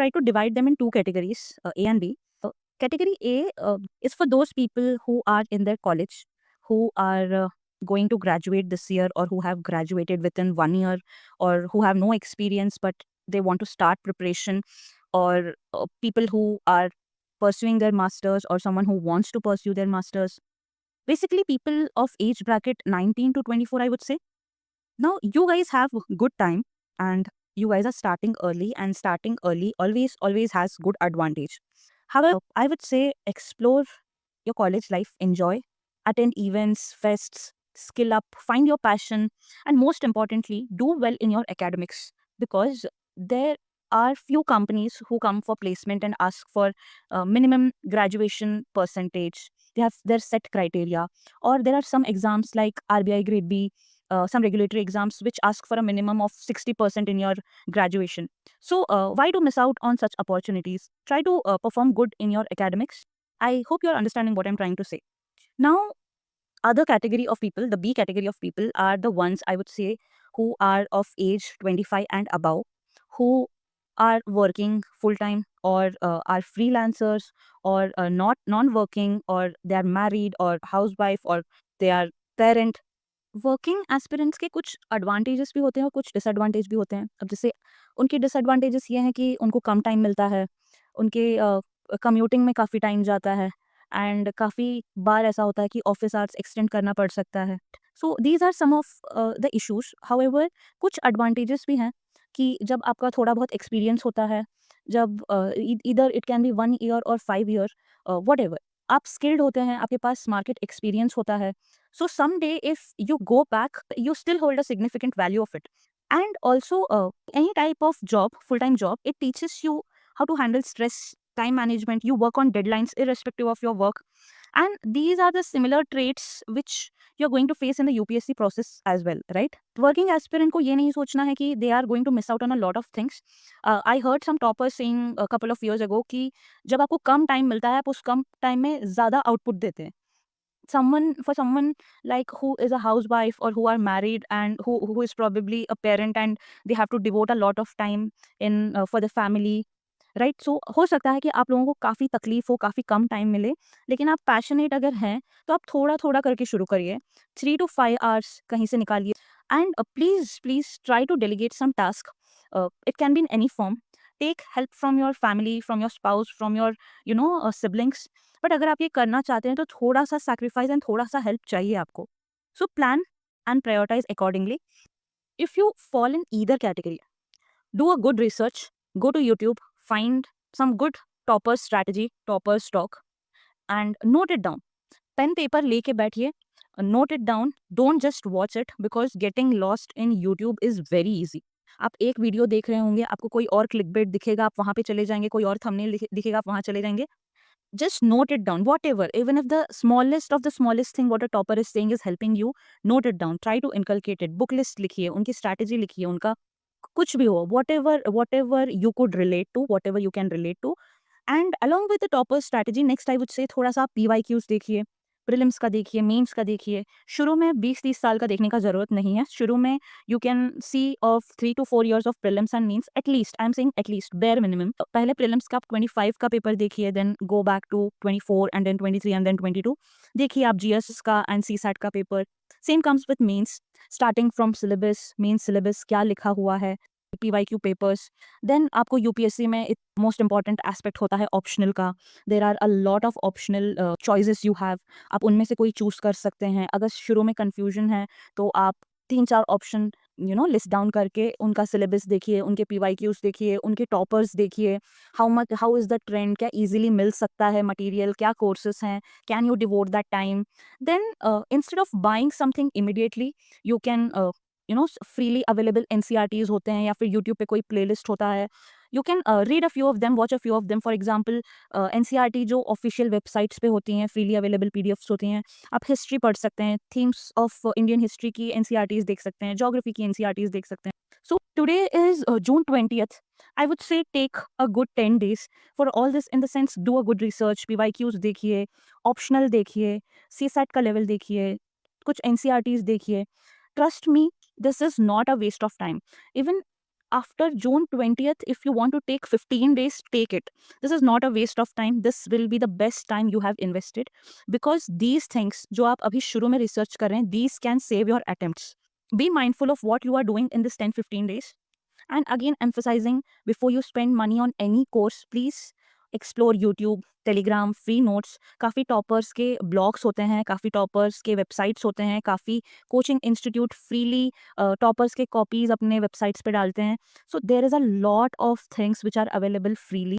try to divide them in two categories, A and B. Category A is for those people who are in their college, who are going to graduate this year, or who have graduated within 1 year, or who have no experience but they want to start preparation, or people who are pursuing their masters, or someone who wants to pursue their masters. Basically, people of age bracket 19 to 24, I would say. Now, you guys have good time, and you guys are starting early, and starting early always has good advantage. However, I would say explore your college life, enjoy, attend events, fests, skill up, find your passion, and most importantly, do well in your academics, because there are few companies who come for placement and ask for minimum graduation percentage. They have their set criteria, or there are some exams like RBI Grade B, some regulatory exams which ask for a minimum of 60% in your graduation. So, why to miss out on such opportunities? Try to perform good in your academics. I hope you're understanding what I'm trying to say. Now, other category of people, the B category of people, are the ones I would say who are of age 25 and above, who are working full time, or are freelancers, or not non-working, or they are married, or housewife, or they are parent. Working aspirants के कुछ advantages भी होते हैं और कुछ disadvantage भी होते हैं। अब जैसे उनके डिसएडवांटेजेस ये हैं कि उनको कम टाइम मिलता है, उनके कम्यूटिंग में काफ़ी टाइम जाता है, एंड काफ़ी बार ऐसा होता है कि ऑफिस आवर्स एक्सटेंड करना पड़ सकता है। So these are some of the issues. However, कुछ एडवांटेजेस भी हैं कि जब आपका थोड़ा बहुत एक्सपीरियंस होता है, जब इधर इट कैन बी 1 ईयर और 5 ईयर, वट एवर, आप स्किल्ड होते हैं, आपके पास मार्केट एक्सपीरियंस होता है. So someday, if you go back, you still hold a significant value of it. And also, any type of job, full-time job, it teaches you how to handle stress, time management. You work on deadlines irrespective of your work. And these are the similar traits which you're going to face in the UPSC process as well, right? Working aspirant को ये नहीं सोचना है कि they are going to miss out on a lot of things. I heard some toppers saying a couple of years ago कि जब आपको कम time मिलता है, आप उस कम टाइम में ज़्यादा आउटपुट देते हैं. For someone like who is a housewife, or who are married, and who is probably a parent, and they have to devote a lot of time in for the family, right. So हो सकता है कि आप लोगों को काफ़ी तकलीफ हो, काफ़ी कम टाइम मिले, लेकिन आप पैशनेट अगर हैं तो आप थोड़ा थोड़ा करके शुरू करिए. 3 to 5 hours कहीं से निकालिए, and please please try to delegate some task. It can be in any form. Take help from your family, from your spouse, from your siblings. But अगर आप ये करना चाहते हैं तो थोड़ा सा सैक्रिफाइस एंड थोड़ा सा हेल्प चाहिए आपको. So plan and prioritise accordingly. If you fall in either category, do a good research, go to YouTube, find some good toppers strategy, toppers talk, and note it down. Pen paper लेके बैठिए, note it down. Don't just watch it, because getting lost in YouTube is very easy. आप एक video देख रहे होंगे, आपको कोई और क्लिक बेट दिखेगा, आप वहाँ पे चले जाएंगे, कोई और थंबनेल दिखेगा, आप वहाँ चले जाएंगे. Just note it down, whatever, even if the smallest of the smallest thing what a topper is saying is helping you, note it down. Try to inculcate it. Book list लिखिए, उनकी strategy लिखिए, उनका कुछ भी हो, whatever you could relate to, whatever you can relate to. And along with the topper strategy, next I would say थोड़ा सा PYQs देखिए, प्रीलिम्स का देखिए, मेंस का देखिए. शुरू में 20-30 साल का देखने का ज़रूरत नहीं है. शुरू में you can see of 3 to 4 years of prelims and mains at least. I am saying at least, bare minimum. पहले प्रीलिम्स का आप 25 का पेपर देखिए, then go back to 24, and then 23, and then 22. देखिए आप GS का एंड CSAT का paper. Same comes with mains, starting from syllabus, main syllabus क्या लिखा हुआ है, PYQ पेपर्स. देन आपको UPSC में मोस्ट इंपॉर्टेंट एस्पेक्ट होता है ऑप्शनल का. There are a lot of optional choices you have. आप उनमें से कोई चूज कर सकते हैं. अगर शुरू में कंफ्यूजन है तो आप 3-4 ऑप्शन लिस्ट डाउन करके उनका सिलेबस देखिए, उनके PYQs देखिए, उनके टॉपर्स देखिए. हाउ इज़ द ट्रेंड, क्या इजीली मिल सकता है मटेरियल, क्या कोर्सेस हैं, can you devote that time. Then instead of buying something immediately, you can freely available NCRTs होते हैं, या फिर यूट्यूब पे कोई प्लेलिस्ट होता है. You can read a few of them, watch a few of them. For example, NCRT जो official websites पे होती हैं, फ्रीली अवेलेबल PDFs होती हैं. आप हिस्ट्री पढ़ सकते हैं, थीम्स ऑफ इंडियन हिस्ट्री की NCRTs देख सकते हैं, जोग्राफी की NCRTs देख सकते हैं. So today is June 20th. I would say take a good 10 days for all this, in the sense do a good research, PYQs देखिए, ऑप्शनल देखिए, CSAT का लेवल देखिए, कुछ NCRTs देखिए. Trust me, this is not a waste of time. Even after June 20th, if you want to take 15 days, take it. This is not a waste of time. This will be the best time you have invested, because these things जो आप अभी शुरू में research कर रहे हैं, these can save your attempts. Be mindful of what you are doing in this 10-15 days. And again, emphasizing, before you spend money on any course, please explore YouTube, Telegram, free notes. काफ़ी toppers के blogs होते हैं, काफ़ी toppers के websites होते हैं, काफ़ी coaching institute freely toppers के कॉपीज़ अपने वेबसाइट्स पे डालते हैं. So there is a lot of things which are available freely.